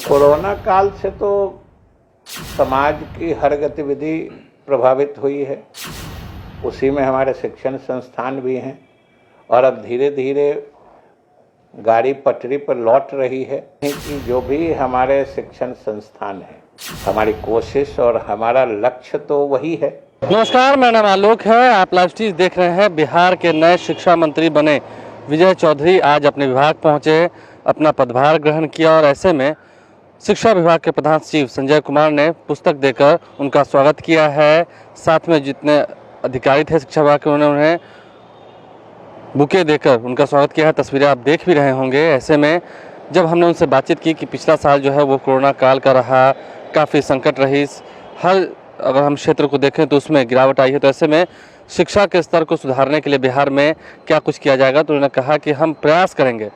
Corona काल से तो समाज की हर गतिविधि प्रभावित हुई है। उसी में हमारे शिक्षण संस्थान भी हैं और अब धीरे धीरे गाड़ी पटरी पर लौट रही है कि जो भी हमारे शिक्षण संस्थान हैं, हमारी कोशिश और हमारा लक्ष्य तो वही है। नमस्कार, मेरा नाम आलोक है। आप लाइव स्ट्रीम देख रहे हैं। बिहार के नए शिक्षा मंत्री बने विजय चौधरी आज अपने विभाग पहुंचे, अपना पदभार ग्रहण किया और ऐसे में शिक्षा विभाग के प्रधान सचिव संजय कुमार ने पुस्तक देकर उनका स्वागत किया है। साथ में जितने अधिकारी थे शिक्षा विभाग के उन्होंने बुके देकर उनका स्वागत किया है। तस्वीरें आप देख भी रहे होंगे। ऐसे में जब हमने उनसे बातचीत की कि पिछला साल जो है वो कोरोना काल का रहा, काफ़ी संकट रही, हर अगर हम क्षेत्र को देखें तो उसमें गिरावट आई है, तो ऐसे में शिक्षा के स्तर को सुधारने के लिए बिहार में क्या कुछ किया जाएगा। तो उन्होंने कहा कि हम प्रयास करेंगे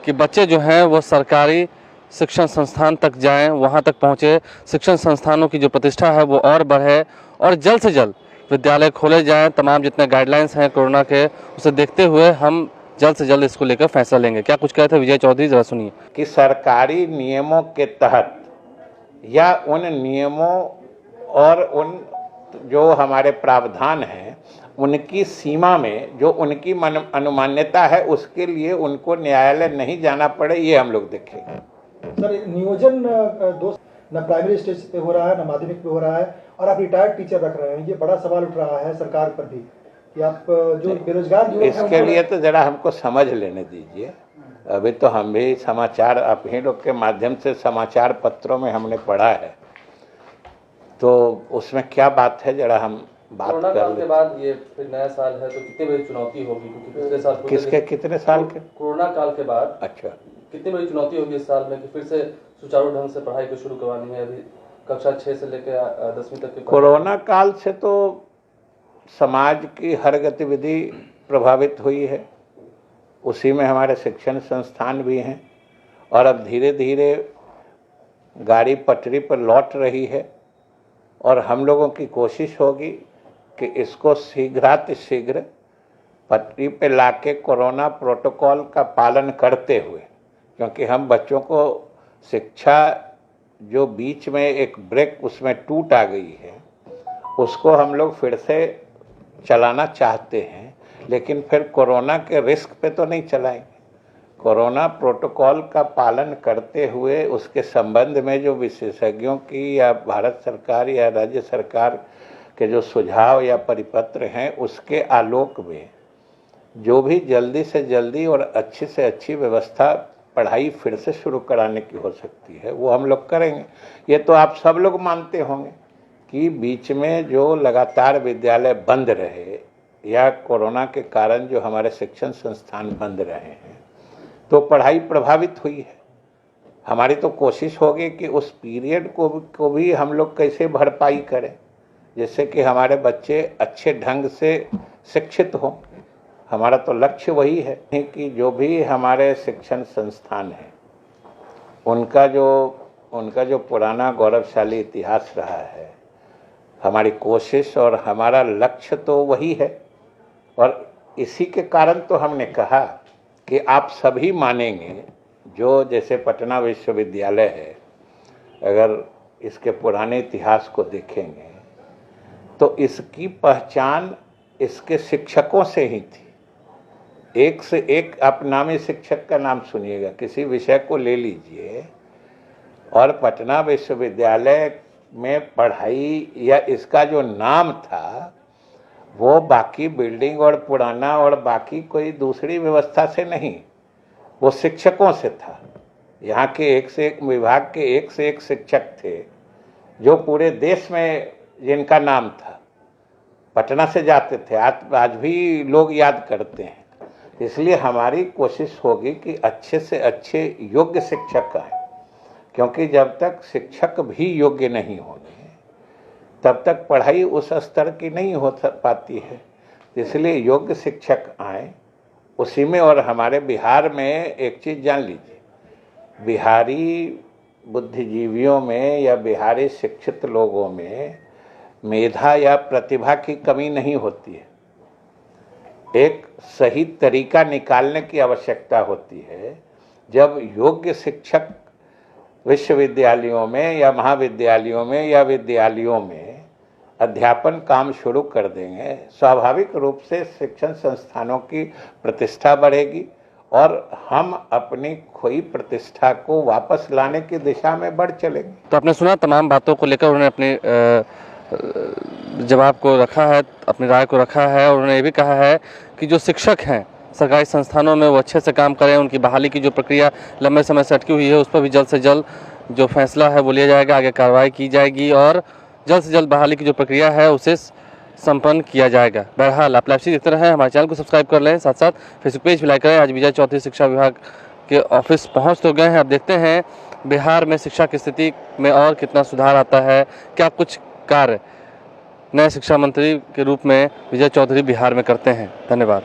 कि बच्चे जो हैं वो सरकारी शिक्षण संस्थान तक जाएं, वहां तक पहुंचे, शिक्षण संस्थानों की जो प्रतिष्ठा है वो और बढ़े और जल्द से जल्द विद्यालय खोले जाएं। तमाम जितने गाइडलाइंस हैं कोरोना के, उसे देखते हुए हम जल्द से जल्द इसको लेकर फैसला लेंगे। क्या कुछ कहे थे विजय चौधरी, जरा सुनिए। कि सरकारी नियमों के तहत या उन नियमों और उन जो हमारे प्रावधान हैं उनकी सीमा में जो उनकी अनुमान्यता है उसके लिए उनको न्यायालय नहीं जाना पड़े, ये हम लोग देखेंगे। सर, नियोजन न प्राइमरी स्टेज पे हो रहा है, न माध्यमिक पे हो रहा है और आप रिटायर्ड टीचर रख रहे हैं। ये बड़ा सवाल उठ रहा है सरकार पर भी कि आप जो बेरोजगार युवक हैं इसके लिए तो जरा हमको समझ लेने दीजिए। अभी तो हम भी समाचार आप ही लोग के माध्यम से समाचार पत्रों में हमने पढ़ा है, तो उसमें क्या बात है जरा हम बात कोरोना कर काल के बाद ये फिर नया साल है तो कितनी बड़ी चुनौती होगी, क्योंकि पिछले साल किसके कितने साल के कोरोना काल के बाद अच्छा कितनी बड़ी चुनौती होगी इस साल में कि फिर से सुचारू ढंग से पढ़ाई को शुरू करवानी है। अभी कक्षा 6 से लेकर 10वीं तक की कोरोना काल से तो समाज की हर गतिविधि प्रभावित हुई है। उसी में हमारे शिक्षण संस्थान भी हैं और अब धीरे धीरे गाड़ी पटरी पर लौट रही है और हम लोगों की कोशिश होगी कि इसको शीघ्रातिशीघ्र पटरी पे लाके कोरोना प्रोटोकॉल का पालन करते हुए, क्योंकि हम बच्चों को शिक्षा जो बीच में एक ब्रेक उसमें टूट आ गई है उसको हम लोग फिर से चलाना चाहते हैं, लेकिन फिर कोरोना के रिस्क पे तो नहीं चलाएंगे। कोरोना प्रोटोकॉल का पालन करते हुए उसके संबंध में जो विशेषज्ञों की या भारत सरकार या राज्य सरकार के जो सुझाव या परिपत्र हैं उसके आलोक में जो भी जल्दी से जल्दी और अच्छी से अच्छी व्यवस्था पढ़ाई फिर से शुरू कराने की हो सकती है वो हम लोग करेंगे। ये तो आप सब लोग मानते होंगे कि बीच में जो लगातार विद्यालय बंद रहे या कोरोना के कारण जो हमारे शिक्षण संस्थान बंद रहे हैं तो पढ़ाई प्रभावित हुई है। हमारी तो कोशिश होगी कि उस पीरियड को भी हम लोग कैसे भरपाई करें जिससे कि हमारे बच्चे अच्छे ढंग से शिक्षित हों। हमारा तो लक्ष्य वही है कि जो भी हमारे शिक्षण संस्थान हैं उनका जो पुराना गौरवशाली इतिहास रहा है, हमारी कोशिश और हमारा लक्ष्य तो वही है। और इसी के कारण तो हमने कहा कि आप सभी मानेंगे, जो जैसे पटना विश्वविद्यालय है, अगर इसके पुराने इतिहास को देखेंगे तो इसकी पहचान इसके शिक्षकों से ही थी। एक से एक आप नामी शिक्षक का नाम सुनिएगा, किसी विषय को ले लीजिए और पटना विश्वविद्यालय में पढ़ाई या इसका जो नाम था वो बाकी बिल्डिंग और पुराना और बाकी कोई दूसरी व्यवस्था से नहीं, वो शिक्षकों से था। यहाँ के एक से एक विभाग के एक से एक शिक्षक थे जो पूरे देश में जिनका नाम था, पटना से जाते थे। आज भी लोग याद करते हैं। इसलिए हमारी कोशिश होगी कि अच्छे से अच्छे योग्य शिक्षक आए, क्योंकि जब तक शिक्षक भी योग्य नहीं होंगे तब तक पढ़ाई उस स्तर की नहीं हो पाती है। इसलिए योग्य शिक्षक आए उसी में। और हमारे बिहार में एक चीज़ जान लीजिए, बिहारी बुद्धिजीवियों में या बिहारी शिक्षित लोगों में मेधा या प्रतिभा की कमी नहीं होती है। एक सही तरीका निकालने की आवश्यकता होती है। जब योग्य शिक्षक विश्वविद्यालयों में या महाविद्यालयों में या विद्यालयों में अध्यापन काम शुरू कर देंगे, स्वाभाविक रूप से शिक्षण संस्थानों की प्रतिष्ठा बढ़ेगी और हम अपनी खोई प्रतिष्ठा को वापस लाने की दिशा में बढ़ चलेंगे। तो आपने सुना तमाम बातों को लेकर उन्होंने अपने जवाब को रखा है, अपनी राय को रखा है और उन्होंने ये भी कहा है कि जो शिक्षक हैं सरकारी संस्थानों में वो अच्छे से काम करें, उनकी बहाली की जो प्रक्रिया लंबे समय से अटकी हुई है उस पर भी जल्द से जल्द जो फैसला है वो लिया जाएगा, आगे कार्रवाई की जाएगी और जल्द से जल्द बहाली की जो प्रक्रिया है उसे संपन्न किया जाएगा। बहरहाल आप लाइव देखते रहें, हमारे चैनल को सब्सक्राइब कर लें, साथ साथ फेसबुक पेज भी लाइक करें। आज विजय चौधरी शिक्षा विभाग के ऑफिस पहुँच तो गए हैं, अब देखते हैं बिहार में शिक्षा की स्थिति में और कितना सुधार आता है, क्या कुछ कार्य नए शिक्षा मंत्री के रूप में विजय चौधरी बिहार में करते हैं। धन्यवाद।